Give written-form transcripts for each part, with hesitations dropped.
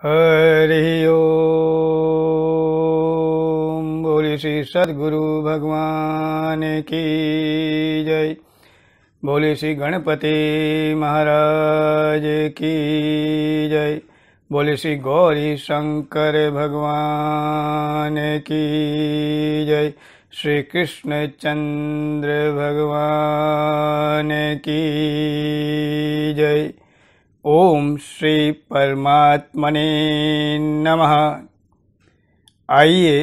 हरि ओम। बोले श्री सद्गुरु भगवान की जय। बोले श्री गणपति महाराज की जय। बोले श्री गौरी शंकर भगवान की जय। श्री कृष्ण चंद्र भगवान की जय। ओम श्री परमात्मने नमः। आइए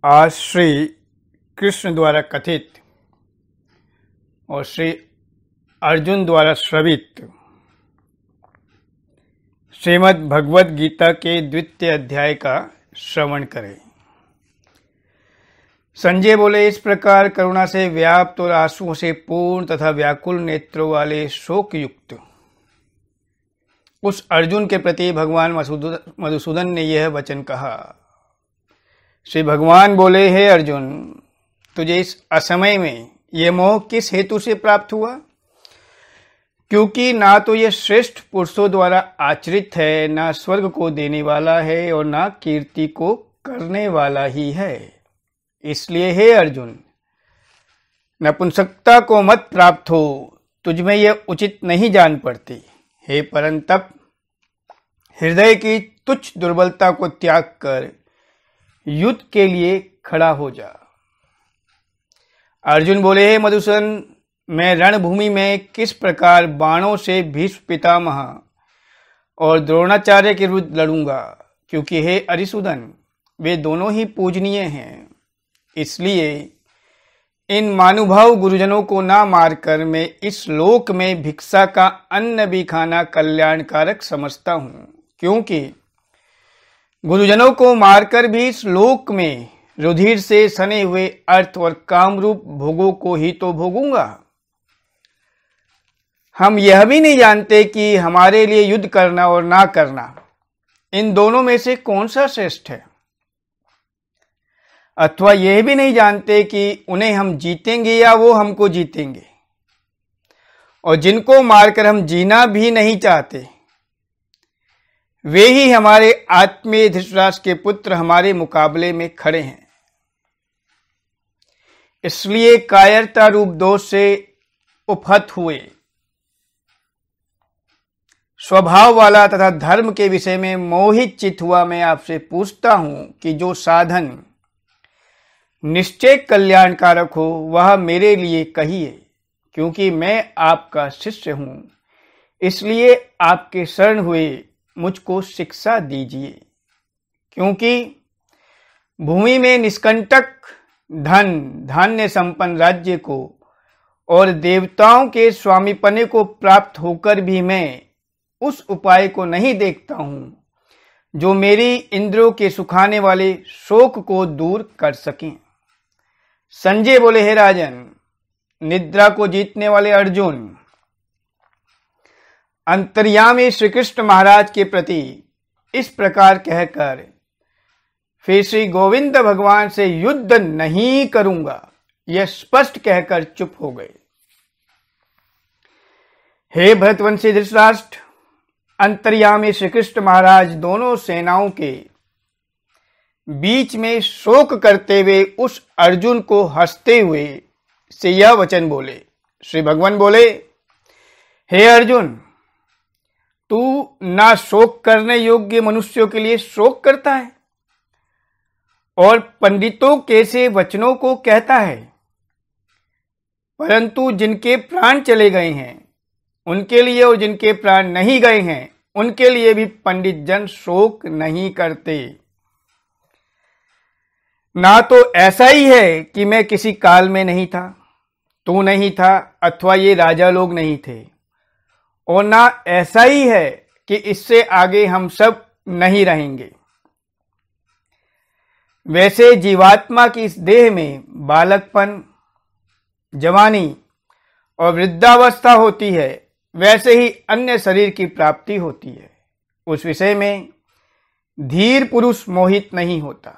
आज श्री कृष्ण द्वारा कथित और श्री अर्जुन द्वारा श्रवित श्रीमद् भगवद गीता के द्वितीय अध्याय का श्रवण करें। संजय बोले, इस प्रकार करुणा से व्याप्त और आंसुओं से पूर्ण तथा व्याकुल नेत्रों वाले शोक युक्त उस अर्जुन के प्रति भगवान मधुसूदन ने यह वचन कहा। श्री भगवान बोले, हे अर्जुन, तुझे इस असमय में यह मोह किस हेतु से प्राप्त हुआ? क्योंकि ना तो यह श्रेष्ठ पुरुषों द्वारा आचरित है, ना स्वर्ग को देने वाला है और ना कीर्ति को करने वाला ही है। इसलिए हे अर्जुन, नपुंसकता को मत प्राप्त हो, तुझमें यह उचित नहीं जान पड़ती। हे परंतप, हृदय की तुच्छ दुर्बलता को त्याग कर युद्ध के लिए खड़ा हो जा। अर्जुन बोले, हे मधुसूदन, मैं रणभूमि में किस प्रकार बाणों से भीष्म पितामह और द्रोणाचार्य के विरुद्ध लड़ूंगा, क्योंकि हे अरिसूदन, वे दोनों ही पूजनीय हैं। इसलिए इन मानुभाव गुरुजनों को ना मारकर मैं इस लोक में भिक्षा का अन्न भी खाना कल्याणकारक समझता हूँ, क्योंकि गुरुजनों को मारकर भी इस लोक में रुधिर से सने हुए अर्थ और कामरूप भोगों को ही तो भोगूंगा। हम यह भी नहीं जानते कि हमारे लिए युद्ध करना और ना करना, इन दोनों में से कौन सा श्रेष्ठ है। अथवा यह भी नहीं जानते कि उन्हें हम जीतेंगे या वो हमको जीतेंगे। और जिनको मारकर हम जीना भी नहीं चाहते, वे ही हमारे आत्मीय धृतराष्ट्र के पुत्र हमारे मुकाबले में खड़े हैं। इसलिए कायरता रूप दोष से उपहत हुए स्वभाव वाला तथा धर्म के विषय में मोहित चित हुआ मैं आपसे पूछता हूं कि जो साधन निश्चय कल्याणकारक हो वह मेरे लिए कहिए, क्योंकि मैं आपका शिष्य हूं। इसलिए आपके शरण हुए मुझको शिक्षा दीजिए। क्योंकि भूमि में निष्कंटक धन धान्य संपन्न राज्य को और देवताओं के स्वामीपने को प्राप्त होकर भी मैं उस उपाय को नहीं देखता हूं जो मेरी इंद्रियों के सुखाने वाले शोक को दूर कर सकें। संजय बोले, हे राजन, निद्रा को जीतने वाले अर्जुन अंतर्यामी श्री कृष्ण महाराज के प्रति इस प्रकार कहकर फिर श्री गोविंद भगवान से युद्ध नहीं करूंगा यह स्पष्ट कहकर चुप हो गए। हे भरतवंशी धृतराष्ट्र, अंतर्यामी श्री कृष्ण महाराज दोनों सेनाओं के बीच में शोक करते हुए उस अर्जुन को हंसते हुए से यह वचन बोले। श्री भगवान बोले, हे अर्जुन, तू ना शोक करने योग्य मनुष्यों के लिए शोक करता है और पंडितों के से वचनों को कहता है, परंतु जिनके प्राण चले गए हैं उनके लिए और जिनके प्राण नहीं गए हैं उनके लिए भी पंडित जन शोक नहीं करते। ना तो ऐसा ही है कि मैं किसी काल में नहीं था, तू नहीं था, अथवा ये राजा लोग नहीं थे, और ना ऐसा ही है कि इससे आगे हम सब नहीं रहेंगे। वैसे जीवात्मा की इस देह में बालकपन, जवानी और वृद्धावस्था होती है, वैसे ही अन्य शरीर की प्राप्ति होती है। उस विषय में धीर पुरुष मोहित नहीं होता।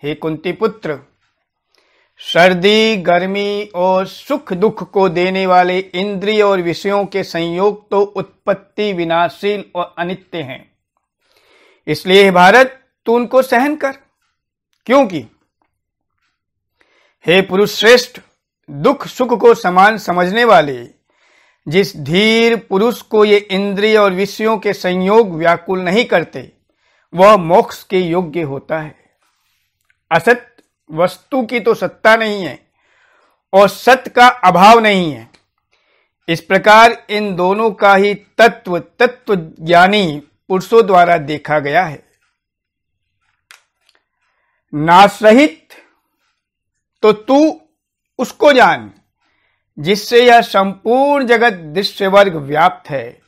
हे कुंती पुत्र, सर्दी, गर्मी और सुख दुख को देने वाले इंद्रिय और विषयों के संयोग तो उत्पत्ति विनाशील और अनित्य हैं। इसलिए हे भारत, तू उनको सहन कर। क्योंकि हे पुरुष श्रेष्ठ, दुख सुख को समान समझने वाले जिस धीर पुरुष को ये इंद्रिय और विषयों के संयोग व्याकुल नहीं करते, वह मोक्ष के योग्य होता है। असत वस्तु की तो सत्ता नहीं है और सत्य का अभाव नहीं है। इस प्रकार इन दोनों का ही तत्व ज्ञानी पुरुषों द्वारा देखा गया है। नाश रहित तो तू उसको जान जिससे यह संपूर्ण जगत दृश्य वर्ग व्याप्त है।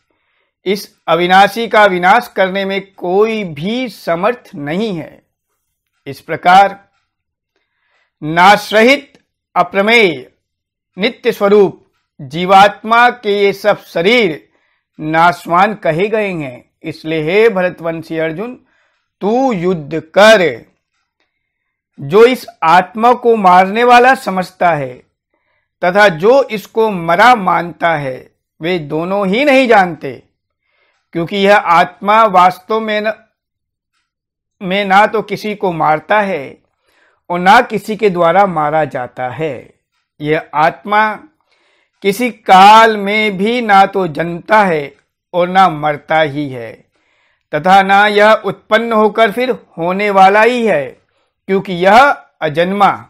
इस अविनाशी का विनाश करने में कोई भी समर्थ नहीं है। इस प्रकार नाश रहित, अप्रमेय, नित्य स्वरूप जीवात्मा के ये सब शरीर नाशवान कहे गए हैं। इसलिए हे भरतवंशी अर्जुन, तू युद्ध कर। जो इस आत्मा को मारने वाला समझता है तथा जो इसको मरा मानता है, वे दोनों ही नहीं जानते, क्योंकि यह आत्मा वास्तव में ना तो किसी को मारता है और ना किसी के द्वारा मारा जाता है। यह आत्मा किसी काल में भी ना तो जन्मता है और ना मरता ही है, तथा ना यह उत्पन्न होकर फिर होने वाला ही है, क्योंकि यह अजन्मा,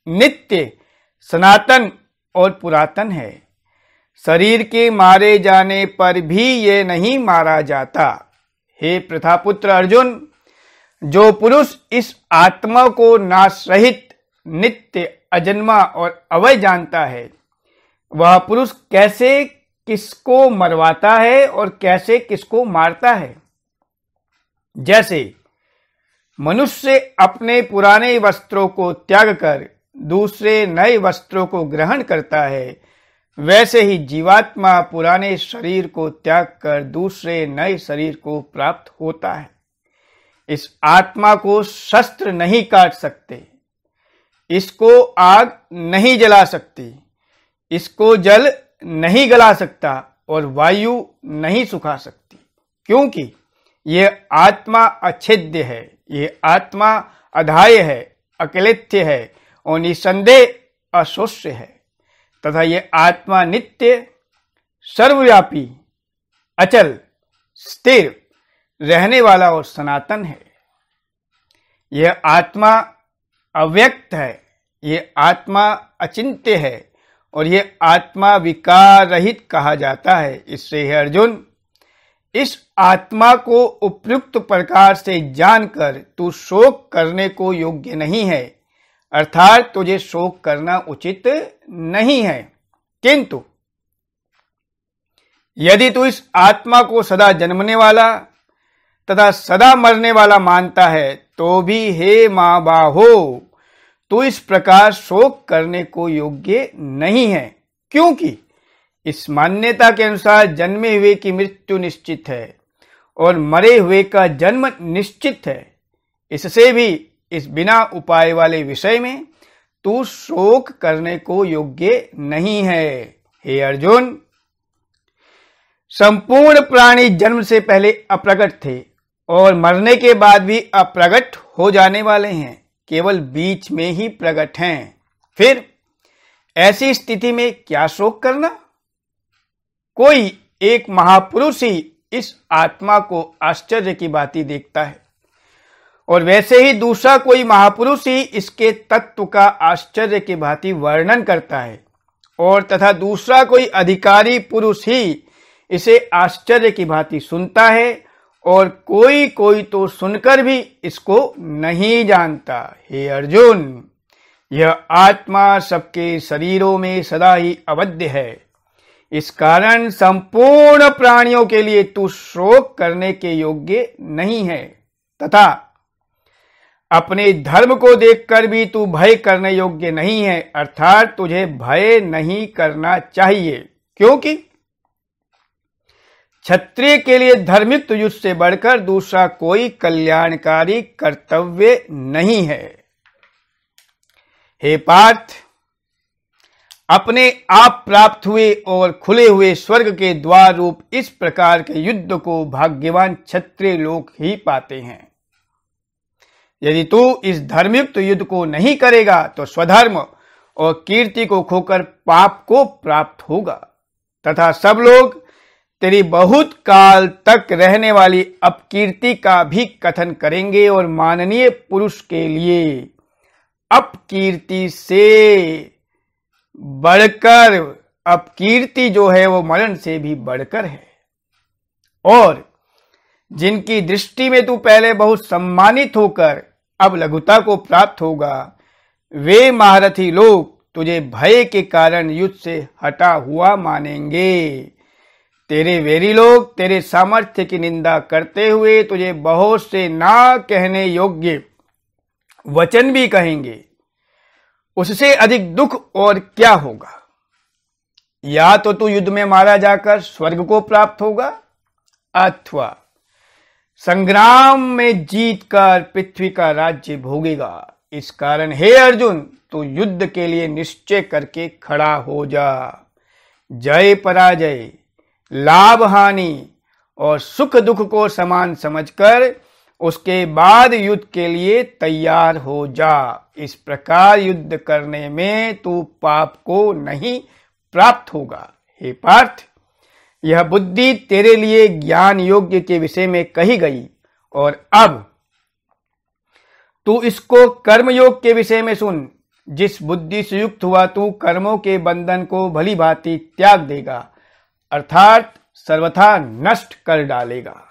नित्य, सनातन और पुरातन है। शरीर के मारे जाने पर भी ये नहीं मारा जाता। हे प्रथापुत्र अर्जुन, जो पुरुष इस आत्मा को नाश रहित, नित्य, अजन्मा और अवय जानता है, वह पुरुष कैसे किसको मरवाता है और कैसे किसको मारता है। जैसे मनुष्य अपने पुराने वस्त्रों को त्याग कर दूसरे नए वस्त्रों को ग्रहण करता है, वैसे ही जीवात्मा पुराने शरीर को त्याग कर दूसरे नए शरीर को प्राप्त होता है। इस आत्मा को शस्त्र नहीं काट सकते, इसको आग नहीं जला सकती, इसको जल नहीं गला सकता और वायु नहीं सुखा सकती, क्योंकि यह आत्मा अछेद्य है, यह आत्मा अधाय है, अकलित्य है और निसंदेह अशोष्य है, तथा यह आत्मा नित्य, सर्वव्यापी, अचल, स्थिर, रहने वाला और सनातन है। यह आत्मा अव्यक्त है, यह आत्मा अचिंत्य है और यह आत्मा विकार रहित कहा जाता है। इससे हे अर्जुन, इस आत्मा को उपयुक्त प्रकार से जानकर तू शोक करने को योग्य नहीं है, अर्थात तुझे शोक करना उचित नहीं है। किंतु यदि तू इस आत्मा को सदा जन्मने वाला तथा सदा मरने वाला मानता है, तो भी हे महाबाहो, तू इस प्रकार शोक करने को योग्य नहीं है, क्योंकि इस मान्यता के अनुसार जन्मे हुए की मृत्यु निश्चित है और मरे हुए का जन्म निश्चित है। इससे भी इस बिना उपाय वाले विषय में तू शोक करने को योग्य नहीं है। हे अर्जुन, संपूर्ण प्राणी जन्म से पहले अप्रगट थे और मरने के बाद भी अप्रगट हो जाने वाले हैं, केवल बीच में ही प्रकट हैं। फिर ऐसी स्थिति में क्या शोक करना? कोई एक महापुरुष ही इस आत्मा को आश्चर्य की भांति देखता है और वैसे ही दूसरा कोई महापुरुष ही इसके तत्व का आश्चर्य की भांति वर्णन करता है, और तथा दूसरा कोई अधिकारी पुरुष ही इसे आश्चर्य की भांति सुनता है और कोई कोई तो सुनकर भी इसको नहीं जानता। हे अर्जुन, यह आत्मा सबके शरीरों में सदा ही अवध्य है। इस कारण संपूर्ण प्राणियों के लिए तू शोक करने के योग्य नहीं है, तथा अपने धर्म को देखकर भी तू भय करने योग्य नहीं है, अर्थात तुझे भय नहीं करना चाहिए, क्योंकि क्षत्रिय के लिए धर्मयुक्त युद्ध से बढ़कर दूसरा कोई कल्याणकारी कर्तव्य नहीं है। हे पार्थ, अपने आप प्राप्त हुए और खुले हुए स्वर्ग के द्वार रूप इस प्रकार के युद्ध को भाग्यवान क्षत्रिय लोग ही पाते हैं। यदि तू इस धर्मयुक्त युद्ध को नहीं करेगा तो स्वधर्म और कीर्ति को खोकर पाप को प्राप्त होगा तथा सब लोग तेरी बहुत काल तक रहने वाली अपकीर्ति का भी कथन करेंगे और माननीय पुरुष के लिए अपकीर्ति से बढ़कर अपकीर्ति जो है वो मरण से भी बढ़कर है। और जिनकी दृष्टि में तू पहले बहुत सम्मानित होकर अब लघुता को प्राप्त होगा, वे महारथी लोग तुझे भय के कारण युद्ध से हटा हुआ मानेंगे। तेरे वेरी लोग तेरे सामर्थ्य की निंदा करते हुए तुझे बहुत से ना कहने योग्य वचन भी कहेंगे। उससे अधिक दुख और क्या होगा? या तो तू युद्ध में मारा जाकर स्वर्ग को प्राप्त होगा अथवा संग्राम में जीतकर पृथ्वी का राज्य भोगेगा। इस कारण हे अर्जुन, तू युद्ध के लिए निश्चय करके खड़ा हो जा। जय पराजय, लाभ हानि और सुख दुख को समान समझकर उसके बाद युद्ध के लिए तैयार हो जा। इस प्रकार युद्ध करने में तू पाप को नहीं प्राप्त होगा। हे पार्थ, यह बुद्धि तेरे लिए ज्ञान योग्य के विषय में कही गई और अब तू इसको कर्म योग के विषय में सुन। जिस बुद्धि से युक्त हुआ तू कर्मों के बंधन को भली भांति त्याग देगा अर्थात सर्वथा नष्ट कर डालेगा।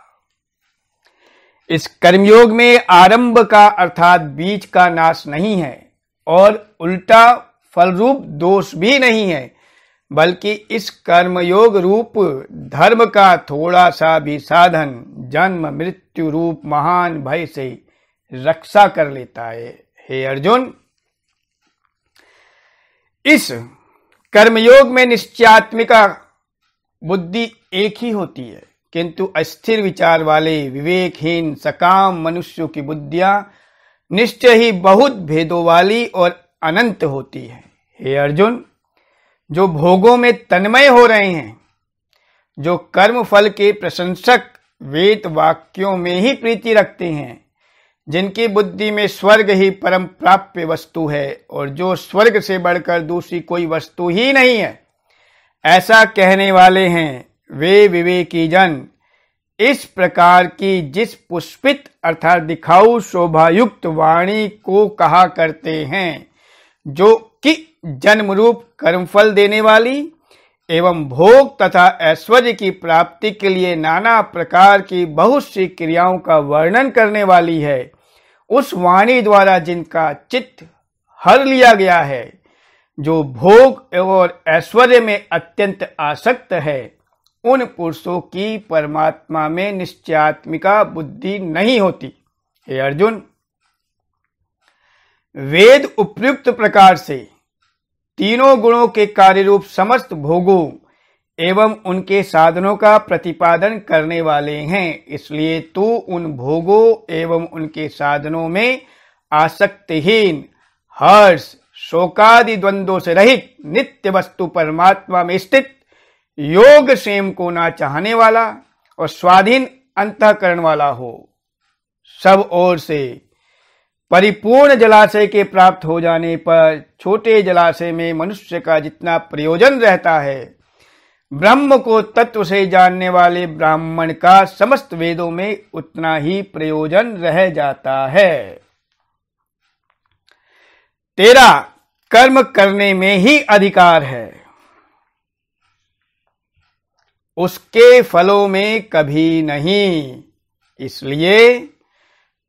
इस कर्मयोग में आरंभ का अर्थात बीज का नाश नहीं है और उल्टा फलरूप दोष भी नहीं है, बल्कि इस कर्मयोग रूप धर्म का थोड़ा सा भी साधन जन्म मृत्यु रूप महान भय से रक्षा कर लेता है। हे अर्जुन, इस कर्मयोग में निश्चयात्मिका बुद्धि एक ही होती है, किंतु अस्थिर विचार वाले विवेकहीन सकाम मनुष्यों की बुद्धियां निश्चय ही बहुत भेदों वाली और अनंत होती है। हे अर्जुन, जो भोगों में तन्मय हो रहे हैं, जो कर्म फल के प्रशंसक वेद वाक्यों में ही प्रीति रखते हैं, जिनकी बुद्धि में स्वर्ग ही परम प्राप्य वस्तु है और जो स्वर्ग से बढ़कर दूसरी कोई वस्तु ही नहीं है, ऐसा कहने वाले हैं, वे विवेकी जन इस प्रकार की जिस पुष्पित अर्थात दिखाऊ शोभायुक्त वाणी को कहा करते हैं, जो कि जन्म रूप कर्मफल देने वाली एवं भोग तथा ऐश्वर्य की प्राप्ति के लिए नाना प्रकार की बहुत सी क्रियाओं का वर्णन करने वाली है, उस वाणी द्वारा जिनका चित्त हर लिया गया है, जो भोग और ऐश्वर्य में अत्यंत आसक्त है, उन पुरुषों की परमात्मा में निश्चयात्मिका बुद्धि नहीं होती। हे अर्जुन, वेद उपयुक्त प्रकार से तीनों गुणों के कार्य रूप समस्त भोगों एवं उनके साधनों का प्रतिपादन करने वाले हैं, इसलिए तू उन भोगों एवं उनके साधनों में आसक्तिहीन, हर्ष शोकादि द्वंद्वों से रहित नित्य वस्तु परमात्मा में स्थित योग क्षेम को ना चाहने वाला और स्वाधीन अंतःकरण वाला हो। सब ओर से परिपूर्ण जलाशय के प्राप्त हो जाने पर छोटे जलाशय में मनुष्य का जितना प्रयोजन रहता है, ब्रह्म को तत्व से जानने वाले ब्राह्मण का समस्त वेदों में उतना ही प्रयोजन रह जाता है। तेरा कर्म करने में ही अधिकार है, उसके फलों में कभी नहीं। इसलिए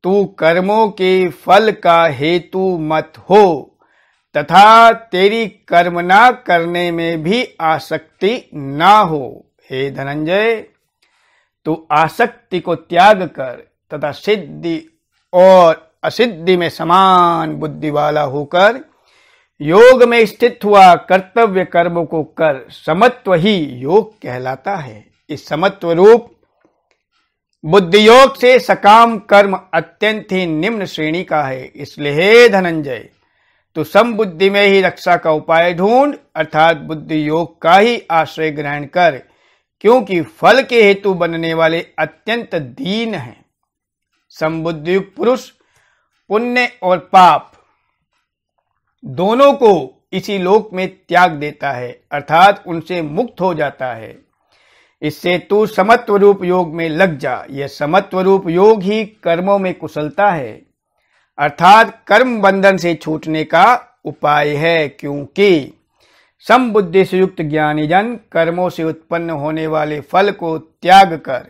तू कर्मों के फल का हेतु मत हो तथा तेरी कर्म ना करने में भी आसक्ति ना हो। हे धनंजय, तू आसक्ति को त्याग कर तथा सिद्धि और असिद्धि में समान बुद्धि वाला होकर योग में स्थित हुआ कर्तव्य कर्मों को कर। समत्व ही योग कहलाता है। इस समत्व रूप बुद्धि योग से सकाम कर्म अत्यंत ही निम्न श्रेणी का है। इसलिए हे धनंजय, तो समबुद्धि में ही रक्षा का उपाय ढूंढ, अर्थात बुद्धि योग का ही आश्रय ग्रहण कर, क्योंकि फल के हेतु बनने वाले अत्यंत दीन हैं। समबुद्धियुक्त पुरुष पुण्य और पाप दोनों को इसी लोक में त्याग देता है, अर्थात उनसे मुक्त हो जाता है। इससे तू समत्व रूप योग में लग जा। यह समत्व रूप योग ही कर्मों में कुशलता है, अर्थात कर्म बंधन से छूटने का उपाय है, क्योंकि समबुद्धि से युक्त ज्ञानी जन कर्मों से उत्पन्न होने वाले फल को त्याग कर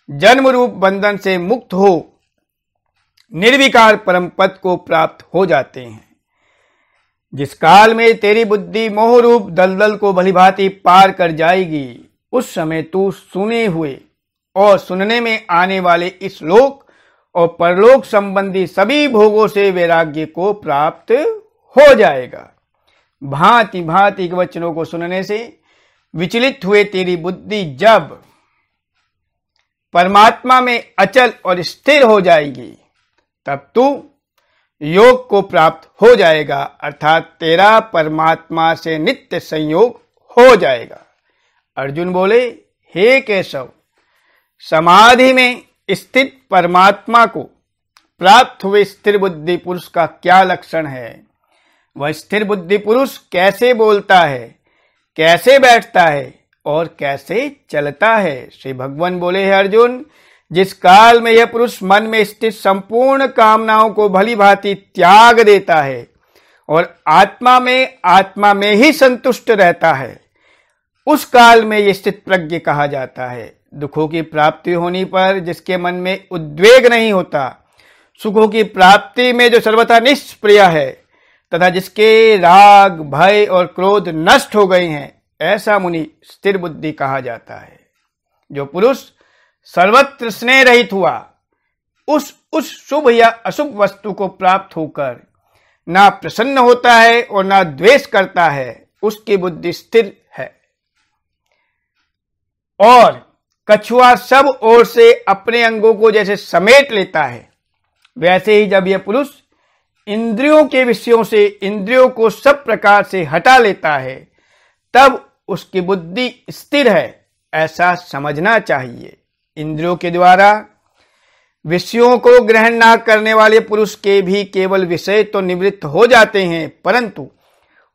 जन्म रूप बंधन से मुक्त हो निर्विकार परम पद को प्राप्त हो जाते हैं। जिस काल में तेरी बुद्धि मोह रूप दलदल को भलीभांति पार कर जाएगी, उस समय तू सुने हुए और सुनने में आने वाले इस लोक और परलोक संबंधी सभी भोगों से वैराग्य को प्राप्त हो जाएगा। भांति भांति के वचनों को सुनने से विचलित हुए तेरी बुद्धि जब परमात्मा में अचल और स्थिर हो जाएगी, तब तू योग को प्राप्त हो जाएगा, अर्थात तेरा परमात्मा से नित्य संयोग हो जाएगा। अर्जुन बोले, हे केशव, समाधि में स्थित परमात्मा को प्राप्त हुए स्थिर बुद्धि पुरुष का क्या लक्षण है? वह स्थिर बुद्धि पुरुष कैसे बोलता है, कैसे बैठता है और कैसे चलता है? श्री भगवान बोले, हे अर्जुन, जिस काल में यह पुरुष मन में स्थित संपूर्ण कामनाओं को भली भांति त्याग देता है और आत्मा में ही संतुष्ट रहता है, उस काल में यह स्थित प्रज्ञ कहा जाता है। दुखों की प्राप्ति होने पर जिसके मन में उद्वेग नहीं होता, सुखों की प्राप्ति में जो सर्वथा निष्प्रिय है तथा जिसके राग भय और क्रोध नष्ट हो गए हैं, ऐसा मुनि स्थिर बुद्धि कहा जाता है। जो पुरुष सर्वत्र स्नेह रहित हुआ, उस शुभ या अशुभ वस्तु को प्राप्त होकर ना प्रसन्न होता है और ना द्वेष करता है, उसकी बुद्धि स्थिर है। और कछुआ सब ओर से अपने अंगों को जैसे समेट लेता है, वैसे ही जब यह पुरुष इंद्रियों के विषयों से इंद्रियों को सब प्रकार से हटा लेता है, तब उसकी बुद्धि स्थिर है, ऐसा समझना चाहिए। इंद्रियों के द्वारा विषयों को ग्रहण न करने वाले पुरुष के भी केवल विषय तो निवृत्त हो जाते हैं, परंतु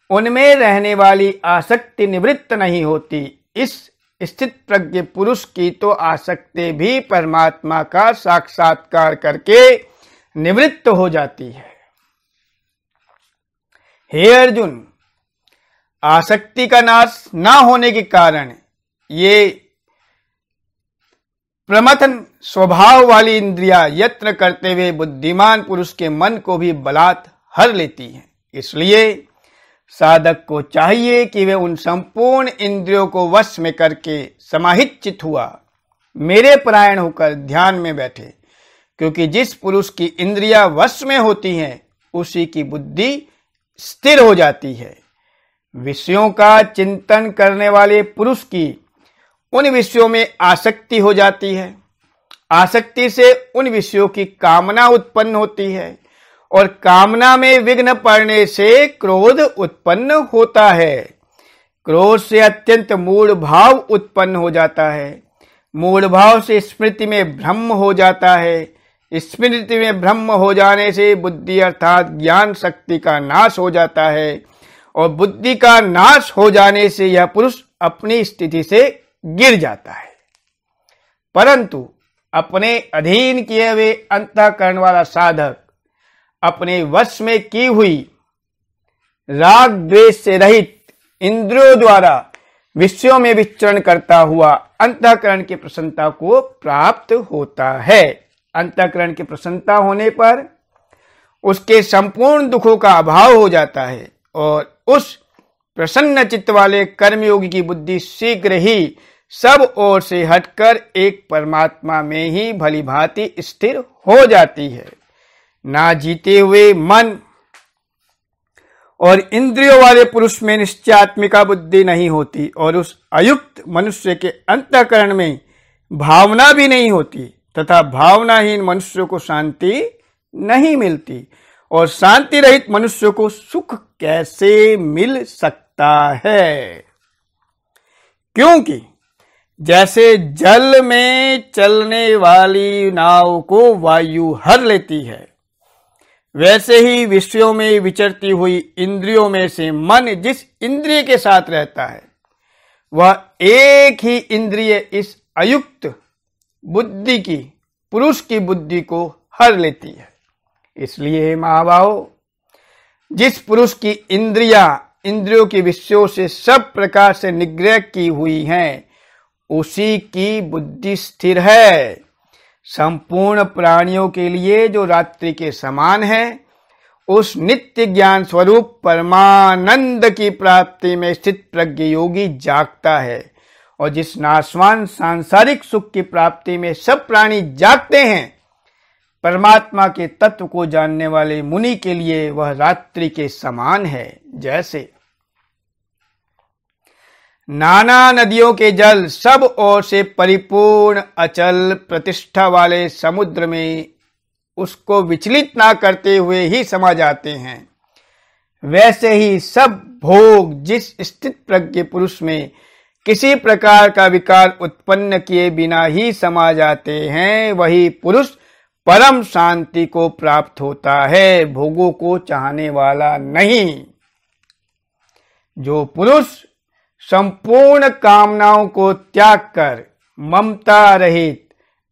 उनमें रहने वाली आसक्ति निवृत्त नहीं होती। इस स्थित प्रज्ञ पुरुष की तो आसक्ति भी परमात्मा का साक्षात्कार करके निवृत्त हो जाती है। हे अर्जुन, आसक्ति का नाश न होने के कारण ये प्रमथन स्वभाव वाली इंद्रियां यत्न करते हुए बुद्धिमान पुरुष के मन को भी बलात् हर लेती हैं। इसलिए साधक को चाहिए कि वे उन संपूर्ण इंद्रियों को वश में करके समाहित चित्त हुआ मेरे परायण होकर ध्यान में बैठे, क्योंकि जिस पुरुष की इंद्रियां वश में होती हैं, उसी की बुद्धि स्थिर हो जाती है। विषयों का चिंतन करने वाले पुरुष की उन विषयों में आसक्ति हो जाती है। आसक्ति से उन विषयों की कामना उत्पन्न होती है और कामना में विघ्न पड़ने से क्रोध उत्पन्न होता है। क्रोध से अत्यंत मूढ़ भाव उत्पन्न हो जाता है। मूढ़ भाव से स्मृति में भ्रम हो जाता है। स्मृति में भ्रम हो जाने से बुद्धि अर्थात ज्ञान शक्ति का नाश हो जाता है और बुद्धि का नाश हो जाने से यह पुरुष अपनी स्थिति से गिर जाता है। परंतु अपने अधीन किए हुए अंतःकरण वाला साधक अपने वश में की हुई राग द्वेष से रहित इंद्रियों द्वारा विषयों में विचरण करता हुआ अंतःकरण की प्रसन्नता को प्राप्त होता है। अंतःकरण की प्रसन्नता होने पर उसके संपूर्ण दुखों का अभाव हो जाता है और उस प्रसन्न चित्त वाले कर्मयोगी की बुद्धि शीघ्र ही सब ओर से हटकर एक परमात्मा में ही भली भांति स्थिर हो जाती है। ना जीते हुए मन और इंद्रियों वाले पुरुष में निश्चयात्मिका बुद्धि नहीं होती और उस अयुक्त मनुष्य के अंतःकरण में भावना भी नहीं होती तथा भावनाहीन मनुष्य को शांति नहीं मिलती और शांति रहित मनुष्य को सुख कैसे मिल सकता है? क्योंकि जैसे जल में चलने वाली नाव को वायु हर लेती है, वैसे ही विषयों में विचरती हुई इंद्रियों में से मन जिस इंद्रिय के साथ रहता है, वह एक ही इंद्रिय इस अयुक्त बुद्धि की, पुरुष की बुद्धि को हर लेती है। इसलिए महाभाव, जिस पुरुष की इंद्रियों के विषयों से सब प्रकार से निग्रह की हुई हैं, उसी की बुद्धि स्थिर है। संपूर्ण प्राणियों के लिए जो रात्रि के समान है, उस नित्य ज्ञान स्वरूप परमानंद की प्राप्ति में स्थित प्रज्ञ योगी जागता है। और जिस नाशवान सांसारिक सुख की प्राप्ति में सब प्राणी जागते हैं, परमात्मा के तत्व को जानने वाले मुनि के लिए वह रात्रि के समान है। जैसे नाना नदियों के जल सब ओर से परिपूर्ण अचल प्रतिष्ठा वाले समुद्र में उसको विचलित ना करते हुए ही समा जाते हैं, वैसे ही सब भोग जिस स्थित प्रज्ञ पुरुष में किसी प्रकार का विकार उत्पन्न किए बिना ही समा जाते हैं, वही पुरुष परम शांति को प्राप्त होता है, भोगों को चाहने वाला नहीं। जो पुरुष संपूर्ण कामनाओं को त्याग कर ममता रहित,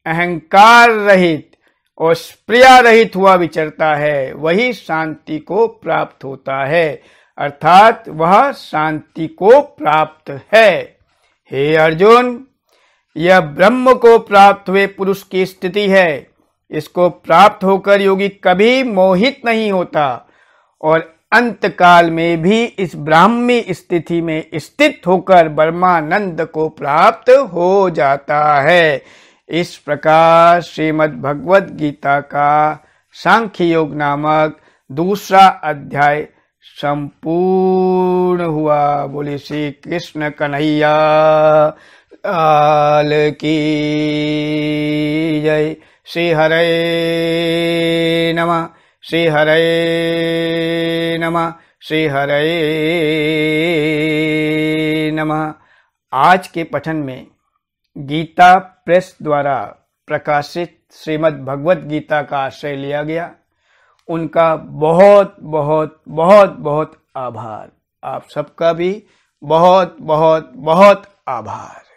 अहंकार रहित और स्प्रिया रहित हुआ विचरता है, वही शांति को प्राप्त होता है, अर्थात वह शांति को प्राप्त है। हे अर्जुन, यह ब्रह्म को प्राप्त हुए पुरुष की स्थिति है। इसको प्राप्त होकर योगी कभी मोहित नहीं होता और अंत काल में भी इस ब्राह्मी स्थिति में स्थित होकर ब्रह्मानंद को प्राप्त हो जाता है। इस प्रकार श्रीमद् भगवद गीता का सांख्य योग नामक दूसरा अध्याय संपूर्ण हुआ। बोले श्री कृष्ण कन्हैया लाल की जय। श्री हरे नमः, श्री हरे नमः, श्री हरे नमः। आज के पठन में गीता प्रेस द्वारा प्रकाशित श्रीमद् भगवद गीता का आश्रय लिया गया। उनका बहुत बहुत बहुत बहुत आभार। आप सबका भी बहुत बहुत बहुत आभार।